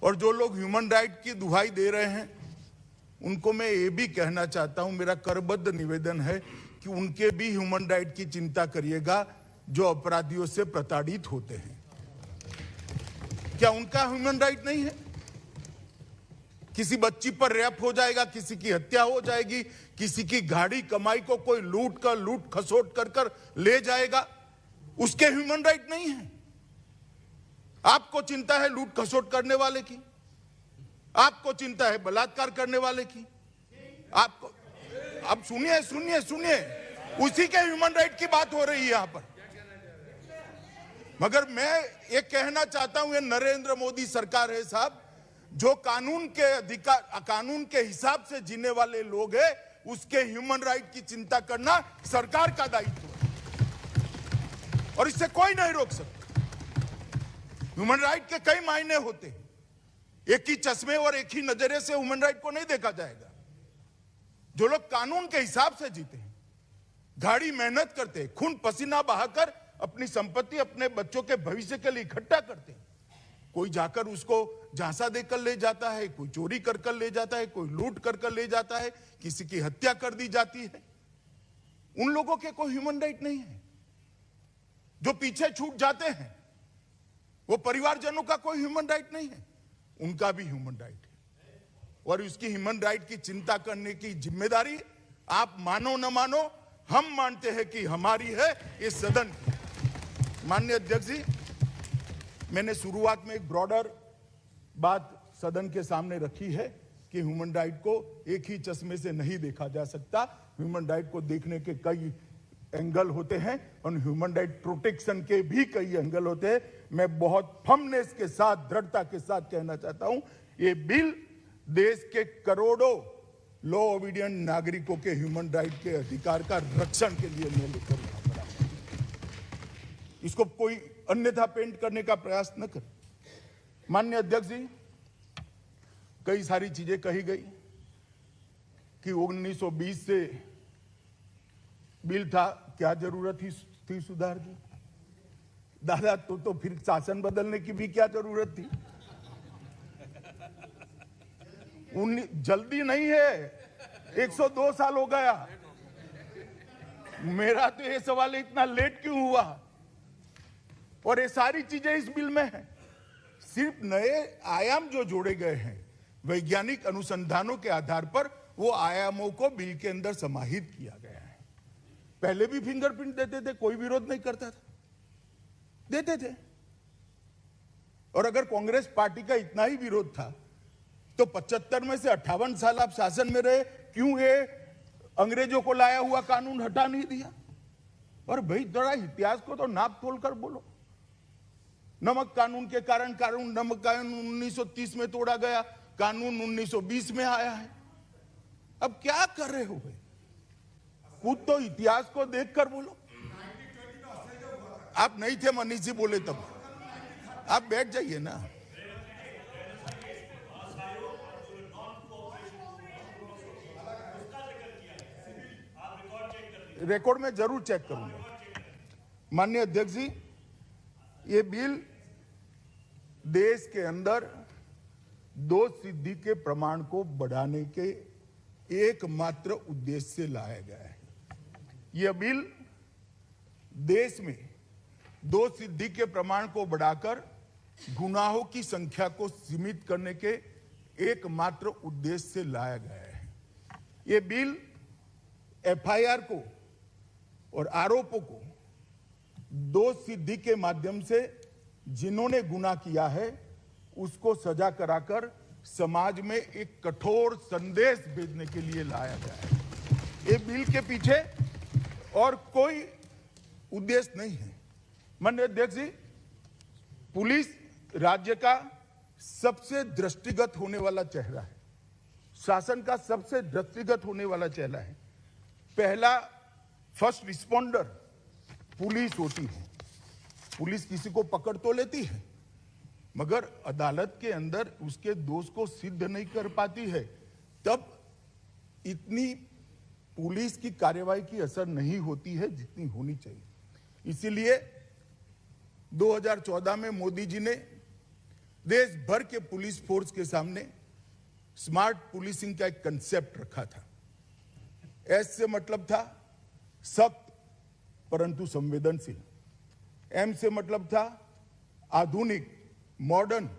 और जो लोग ह्यूमन राइट की दुहाई दे रहे हैं उनको मैं ये भी कहना चाहता हूं, मेरा करबद्ध निवेदन है कि उनके भी ह्यूमन राइट की चिंता करिएगा जो अपराधियों से प्रताड़ित होते हैं। क्या उनका ह्यूमन राइट नहीं है? किसी बच्ची पर रेप हो जाएगा, किसी की हत्या हो जाएगी, किसी की गाड़ी कमाई को कोई लूट खसोट कर ले जाएगा, उसके ह्यूमन राइट नहीं है। आपको चिंता है लूट खसोट करने वाले की, आपको चिंता है बलात्कार करने वाले की, आपको। अब सुनिए सुनिए सुनिए, उसी के ह्यूमन राइट की बात हो रही है यहां पर। मगर मैं ये कहना चाहता हूं, ये नरेंद्र मोदी सरकार है साहब, जो कानून के अधिकार, कानून के हिसाब से जीने वाले लोग हैं, उसके ह्यूमन राइट की चिंता करना सरकार का दायित्व है और इससे कोई नहीं रोक सकता। ह्यूमन राइट के कई मायने होते हैं, एक ही चश्मे और एक ही नजरिए से ह्यूमन राइट को नहीं देखा जाएगा। जो लोग कानून के हिसाब से जीते हैं, गाड़ी मेहनत करते हैं, खून पसीना बहाकर अपनी संपत्ति अपने बच्चों के भविष्य के लिए इकट्ठा करते हैं, कोई जाकर उसको झांसा देकर ले जाता है, कोई चोरी कर ले जाता है, कोई लूट कर ले जाता है, किसी की हत्या कर दी जाती है, उन लोगों के कोई ह्यूमन राइट नहीं है। जो पीछे छूट जाते हैं वो परिवारजनों का कोई ह्यूमन राइट नहीं है, उनका भी ह्यूमन राइट है और उसकी ह्यूमन राइट की चिंता करने की जिम्मेदारी आप मानो न मानो, हम मानते हैं कि हमारी है इस सदन की। माननीय अध्यक्ष जी, मैंने शुरुआत में एक ब्रॉडर बात सदन के सामने रखी है कि ह्यूमन राइट को एक ही चश्मे से नहीं देखा जा सकता। ह्यूमन राइट को देखने के कई एंगल होते हैं और ह्यूमन राइट प्रोटेक्शन के भी कई एंगल होते हैं। मैं बहुत फर्मनेस के साथ, दृढ़ता के साथ कहना चाहता हूं, ये बिल देश के करोड़ों लॉ ओबीडिएंट नागरिकों के ह्यूमन राइट के अधिकार का रक्षण के लिए मैं लेकर पड़ा। इसको कोई अन्यथा पेंट करने का प्रयास न कर। माननीय अध्यक्ष जी, कई सारी चीजें कही गई कि 1920 से बिल था, क्या जरूरत थी सुधार की? दादा तो फिर शासन बदलने की भी क्या जरूरत थी? जल्दी नहीं है, 102 साल हो गया। मेरा तो ये सवाल है, इतना लेट क्यों हुआ? और ये सारी चीजें इस बिल में है। सिर्फ नए आयाम जो जोड़े गए हैं वैज्ञानिक अनुसंधानों के आधार पर, वो आयामों को बिल के अंदर समाहित किया गया है। पहले भी फिंगरप्रिंट देते थे, कोई विरोध नहीं करता था, देते थे। और अगर कांग्रेस पार्टी का इतना ही विरोध था तो 75 में से 58 साल आप शासन में रहे, क्यों ये अंग्रेजों को लाया हुआ कानून हटा नहीं दिया? और भाई थोड़ा इतिहास को तो नाप तोल कर बोलो। नमक कानून के कारण नमक कानून 1930 में तोड़ा गया, कानून 1920 में आया है। अब क्या कर रहे हो भाई? खुद तो इतिहास को देखकर बोलो। आप नहीं थे, मनीष जी बोले तब। आप बैठ जाइए ना। रिकॉर्ड में जरूर चेक करूंगा। माननीय अध्यक्ष जी, ये बिल देश के अंदर दोष सिद्धि के प्रमाण को बढ़ाने के एकमात्र उद्देश्य से लाया गया है। यह बिल देश में दोष सिद्धि के प्रमाण को बढ़ाकर गुनाहों की संख्या को सीमित करने के एकमात्र उद्देश्य से लाया गया है। यह बिल एफआईआर को और आरोपों को दोष सिद्धि के माध्यम से जिन्होंने गुनाह किया है उसको सजा कराकर समाज में एक कठोर संदेश भेजने के लिए लाया गया है। ये बिल के पीछे और कोई उद्देश्य नहीं है। माननीय अध्यक्ष जी, पुलिस राज्य का सबसे दृष्टिगत होने वाला चेहरा है, शासन का सबसे दृष्टिगत होने वाला चेहरा है। पहला फर्स्ट रिस्पॉन्डर पुलिस होती है। पुलिस किसी को पकड़ तो लेती है मगर अदालत के अंदर उसके दोष को सिद्ध नहीं कर पाती है, तब इतनी पुलिस की कार्रवाई की असर नहीं होती है जितनी होनी चाहिए। इसीलिए 2014 में मोदी जी ने देश भर के पुलिस फोर्स के सामने स्मार्ट पुलिसिंग का एक कंसेप्ट रखा था। एस से मतलब था सख्त परंतु संवेदनशील, एम से मतलब था आधुनिक, मॉडर्न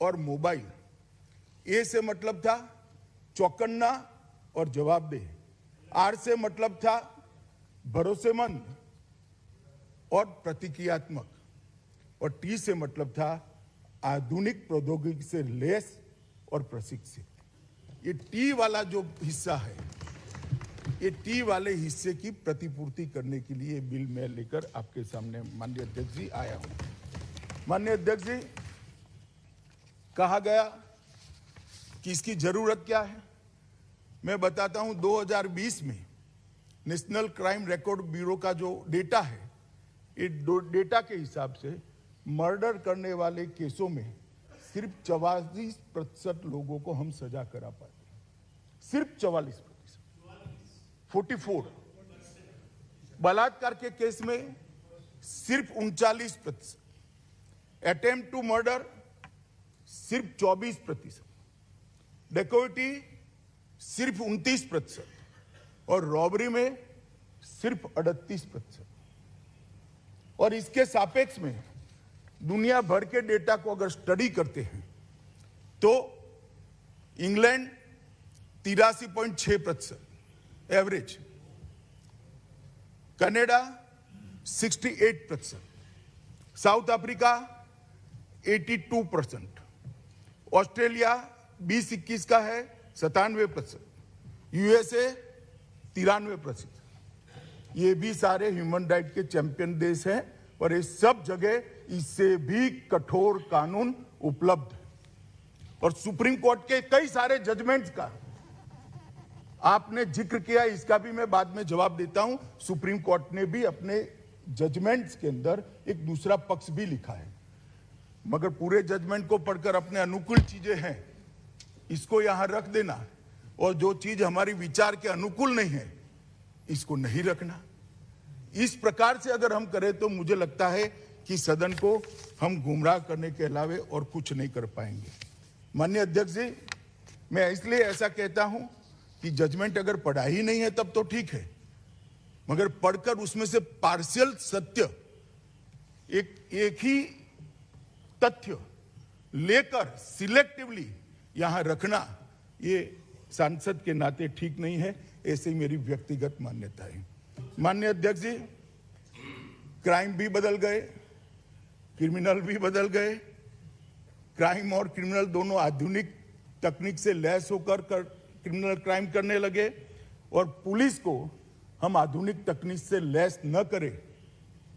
और मोबाइल, ए से मतलब था चौकन्ना और जवाबदेह, आर से मतलब था भरोसेमंद और प्रतिक्रियात्मक, और टी से मतलब था आधुनिक प्रौद्योगिकी से लैस और प्रशिक्षित। ये टी वाला जो हिस्सा है, ये टी वाले हिस्से की प्रतिपूर्ति करने के लिए बिल मैं लेकर आपके सामने माननीय अध्यक्ष जी आया हूं। माननीय अध्यक्ष जी, कहा गया कि इसकी जरूरत क्या है, मैं बताता हूं। 2020 में नेशनल क्राइम रिकॉर्ड ब्यूरो का जो डेटा है, इस डेटा के हिसाब से मर्डर करने वाले केसों में सिर्फ 44% लोगों को हम सजा करा पाते हैं, सिर्फ 44%। 44 बलात्कार के केस में सिर्फ 39%, अटेम्प्ट टू मर्डर सिर्फ 24%, डेकोइटी सिर्फ 29% और रॉबरी में सिर्फ 38%। और इसके सापेक्ष में दुनिया भर के डेटा को अगर स्टडी करते हैं तो England 83.6% average, Canada 68%, south Africa 82%, Australia 2021 का है 97%, यूएसए 93%। ये भी सारे ह्यूमन राइट के चैंपियन देश हैं और ये सब जगह इससे भी कठोर कानून उपलब्ध है। और सुप्रीम कोर्ट के कई सारे जजमेंट्स का आपने जिक्र किया, इसका भी मैं बाद में जवाब देता हूं। सुप्रीम कोर्ट ने भी अपने जजमेंट्स के अंदर एक दूसरा पक्ष भी लिखा है, मगर पूरे जजमेंट को पढ़कर अपने अनुकूल चीजें हैं इसको यहां रख देना, और जो चीज हमारी विचार के अनुकूल नहीं है इसको नहीं रखना। इस प्रकार से अगर हम करें तो मुझे लगता है कि सदन को हम गुमराह करने के अलावे और कुछ नहीं कर पाएंगे। माननीय अध्यक्ष जी, मैं इसलिए ऐसा कहता हूं कि जजमेंट अगर पढ़ा ही नहीं है तब तो ठीक है, मगर पढ़कर उसमें से पार्शियल सत्य, एक ही तथ्य लेकर सिलेक्टिवली यहां रखना, ये सांसद के नाते ठीक नहीं है। ऐसे ही मेरी व्यक्तिगत मान्यता है। माननीय अध्यक्ष जी, क्राइम भी बदल गए, क्रिमिनल भी बदल गए। क्राइम और क्रिमिनल दोनों आधुनिक तकनीक से लैस होकर क्रिमिनल क्राइम करने लगे, और पुलिस को हम आधुनिक तकनीक से लैस न करें।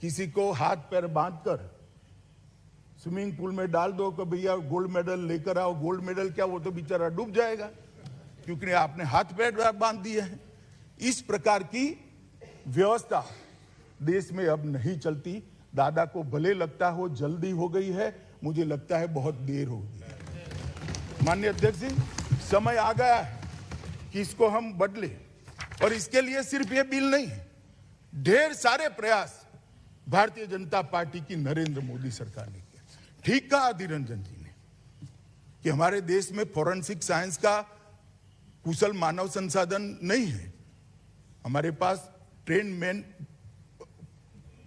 किसी को हाथ पैर बांधकर स्विमिंग पूल में डाल दो कि भैया गोल्ड मेडल लेकर आओ, गोल्ड मेडल क्या, वो तो बेचारा डूब जाएगा क्योंकि आपने हाथ पैर बांध दिए हैं। इस प्रकार की व्यवस्था देश में अब नहीं चलती। दादा को भले लगता हो जल्दी हो गई है, मुझे लगता है बहुत देर हो गई है। माननीय अध्यक्ष जी, समय आ गया है कि इसको हम बदले, और इसके लिए सिर्फ ये बिल नहीं है, ढेर सारे प्रयास भारतीय जनता पार्टी की नरेंद्र मोदी सरकार ने किया। ठीक कहा अधीर रंजन जी ने कि हमारे देश में फॉरेंसिक साइंस का कुशल मानव संसाधन नहीं है, हमारे पास ट्रेन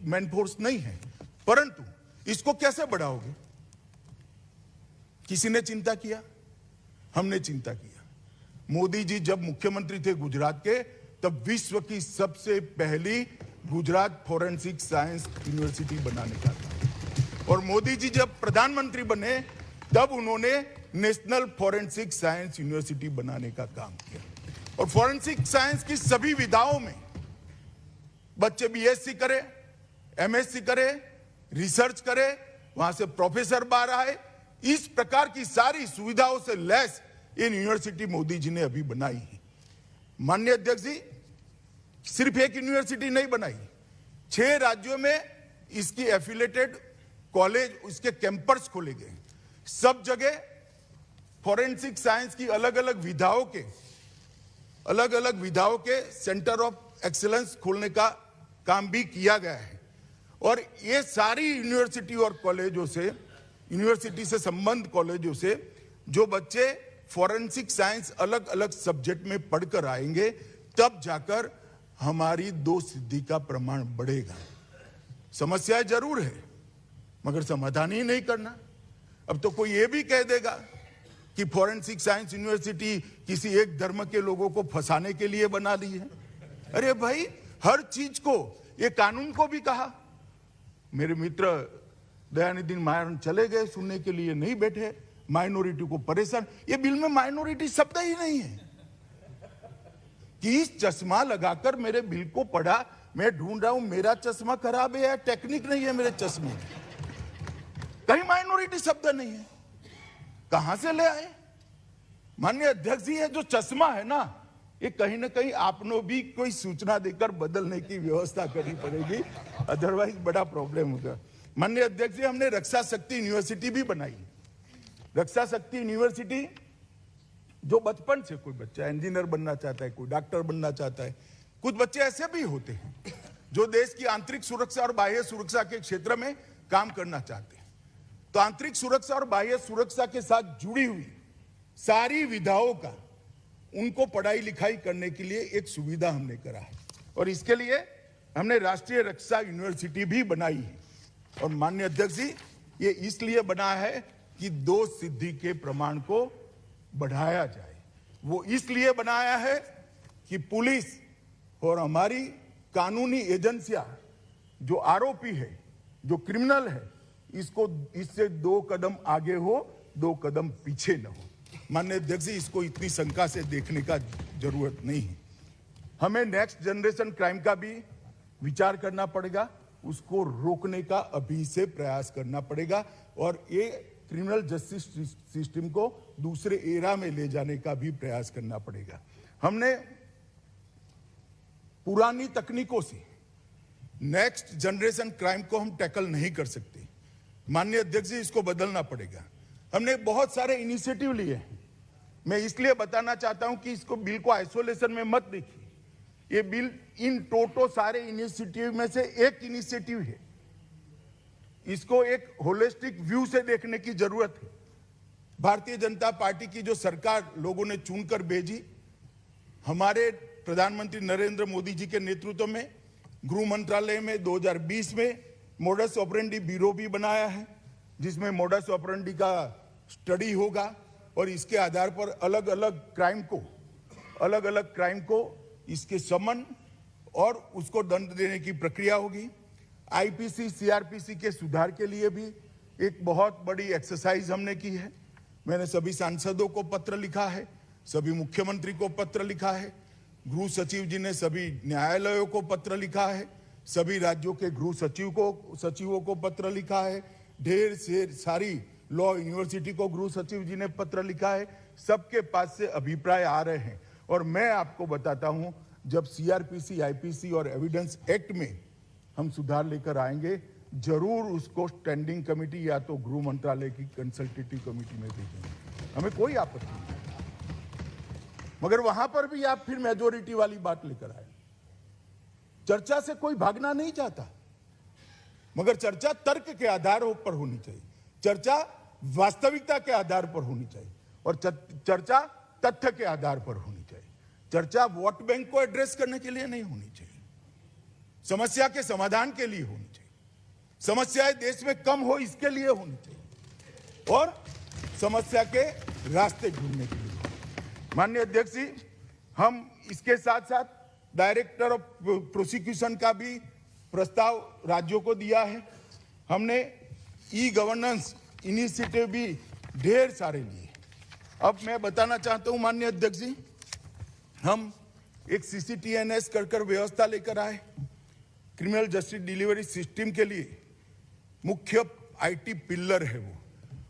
मैन फोर्स नहीं है, परंतु इसको कैसे बढ़ाओगे? किसी ने चिंता किया? हमने चिंता किया। मोदी जी जब मुख्यमंत्री थे गुजरात के, तब विश्व की सबसे पहली गुजरात फॉरेंसिक साइंस यूनिवर्सिटी बनाने का था, और मोदी जी जब प्रधानमंत्री बने तब उन्होंने नेशनल फॉरेंसिक साइंस यूनिवर्सिटी बनाने का काम किया। और फॉरेंसिक साइंस की सभी विधाओं में बच्चे बीएससी करे, एमएससी करे, रिसर्च करे, वहां से प्रोफेसर बाहर आए, इस प्रकार की सारी सुविधाओं से lace in university Modi ji ने अभी बनाई है। माननीय अध्यक्ष जी, सिर्फ एक यूनिवर्सिटी नहीं बनाई, 6 राज्यों में इसकी एफिलेटेड कॉलेज, इसके कैंपस खोले गए। सब जगह फॉरेंसिक साइंस की अलग अलग विधाओं के सेंटर ऑफ एक्सीलेंस खोलने का काम भी किया गया है। और ये सारी यूनिवर्सिटी और कॉलेजों से यूनिवर्सिटी से संबंध कॉलेजों से जो बच्चे फॉरेंसिक साइंस अलग अलग सब्जेक्ट में पढ़कर आएंगे, तब जाकर हमारी 2 सिद्धि का प्रमाण बढ़ेगा। समस्या जरूर है, मगर समाधान ही नहीं करना। अब तो कोई ये भी कह देगा कि फॉरेंसिक साइंस यूनिवर्सिटी किसी एक धर्म के लोगों को फंसाने के लिए बना दी है। अरे भाई, हर चीज को, ये कानून को भी कहा। मेरे मित्र दयानिधि मारन चले गए, सुनने के लिए नहीं बैठे, माइनॉरिटी को परेशान। ये बिल में माइनॉरिटी शब्द ही नहीं है कि इस चश्मा लगाकर मेरे बिल को पढ़ा। मैं ढूंढ रहा हूं मेरा चश्मा खराब है या टेक्निक नहीं है मेरे चश्मे में, कहीं माइनॉरिटी शब्द नहीं है। कहां से ले आए? माननीय अध्यक्ष जी, है जो चश्मा है ना, ये कहीं ना कहीं आपने भी कोई सूचना देकर बदलने की व्यवस्था करनी पड़ेगी, अदरवाइज बड़ा प्रॉब्लम होगा। माननीय अध्यक्ष जी, हमने रक्षा शक्ति यूनिवर्सिटी भी बनाई। रक्षा शक्ति यूनिवर्सिटी, जो बचपन से कोई बच्चा इंजीनियर बनना चाहता है, कोई डॉक्टर बनना चाहता है, कुछ बच्चे ऐसे भी होते हैं जो देश की आंतरिक सुरक्षा और बाह्य सुरक्षा के क्षेत्र में काम करना चाहते हैं। तो आंतरिक सुरक्षा और बाह्य सुरक्षा के साथ जुड़ी हुई सारी विधाओं का उनको पढ़ाई लिखाई करने के लिए एक सुविधा हमने करा है, और इसके लिए हमने राष्ट्रीय रक्षा यूनिवर्सिटी भी बनाई है। और माननीय अध्यक्ष जी, ये इसलिए बना है कि 2 सिद्धि के प्रमाण को बढ़ाया जाए। वो इसलिए बनाया है कि पुलिस और हमारी कानूनी एजेंसियां, जो आरोपी है, जो क्रिमिनल है, इससे 2 कदम आगे हो, 2 कदम पीछे न हो। माननीय अध्यक्ष जी, इसको इतनी शंका से देखने का जरूरत नहीं है। हमें नेक्स्ट जनरेशन क्राइम का भी विचार करना पड़ेगा, उसको रोकने का अभी से प्रयास करना पड़ेगा, और ये क्रिमिनल जस्टिस सिस्टम को दूसरे एरा में ले जाने का भी प्रयास करना पड़ेगा। हमने पुरानी तकनीकों से नेक्स्ट जनरेशन क्राइम को हम टैकल नहीं कर सकते। माननीय अध्यक्ष जी, इसको बदलना पड़ेगा। हमने बहुत सारे इनिशिएटिव लिए हैं। मैं इसलिए बताना चाहता हूं कि इसको बिल को आइसोलेशन में मत देखिए। ये बिल इन टोटो सारे इनिशिएटिव में से एक इनिशिएटिव है। इसको एक होलिस्टिक व्यू से देखने की जरूरत है। भारतीय जनता पार्टी की जो सरकार लोगों ने चुनकर भेजी, हमारे प्रधानमंत्री नरेंद्र मोदी जी के नेतृत्व में गृह मंत्रालय में 2020 में मोडस ऑपरेंडी ब्यूरो भी बनाया है, जिसमें मोडस ऑपरेंडी का स्टडी होगा, और इसके आधार पर अलग अलग क्राइम को इसके समन और उसको दंड देने की प्रक्रिया होगी। आईपीसी सीआरपीसी के सुधार के लिए भी एक बहुत बड़ी एक्सरसाइज हमने की है। मैंने सभी सांसदों को पत्र लिखा है, सभी मुख्यमंत्री को पत्र लिखा है, गृह सचिव जी ने सभी न्यायालयों को पत्र लिखा है, सभी राज्यों के गृह सचिवों को पत्र लिखा है, ढेर से सारी लॉ यूनिवर्सिटी को गृह सचिव जी ने पत्र लिखा है। सबके पास से अभिप्राय आ रहे हैं, और मैं आपको बताता हूं, जब सीआरपीसी, आईपीसी और एविडेंस एक्ट में हम सुधार लेकर आएंगे, जरूर उसको स्टैंडिंग कमेटी या तो गृह मंत्रालय की कंसल्टेटिव कमेटी में भेजेंगे। हमें कोई आपत्ति नहीं, मगर वहां पर भी आप फिर मेजोरिटी वाली बात लेकर आए। चर्चा से कोई भागना नहीं चाहता, मगर चर्चा तर्क के आधार पर होनी चाहिए, चर्चा वास्तविकता के आधार पर होनी चाहिए, और चर्चा तथ्य के आधार पर होनी चाहिए। चर्चा वोट बैंक को एड्रेस करने के लिए नहीं होनी चाहिए, समस्या के समाधान के लिए होनी चाहिए, समस्याएं देश में कम हो इसके लिए होनी चाहिए, और समस्या के रास्ते ढूंढने के लिए। माननीय अध्यक्ष जी, हम इसके साथ साथ डायरेक्टर ऑफ प्रोसिक्यूशन का भी प्रस्ताव राज्यों को दिया है। हमने ई गवर्नेंस इनिशिएटिव भी ढेर सारे लिए। अब मैं बताना चाहता हूं माननीय अध्यक्ष जी, हम एक CCTNS कर व्यवस्था लेकर आए। क्रिमिनल जस्टिस डिलीवरी सिस्टम के लिए मुख्य IT पिलर है वो,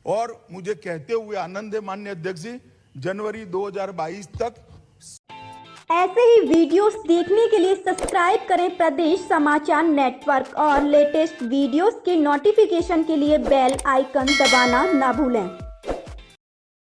और मुझे कहते हुए आनंद है माननीय अध्यक्ष जी, जनवरी 2022 तक। ऐसे ही वीडियोस देखने के लिए सब्सक्राइब करें प्रदेश समाचार नेटवर्क, और लेटेस्ट वीडियोस के नोटिफिकेशन के लिए बेल आइकन दबाना ना भूलें।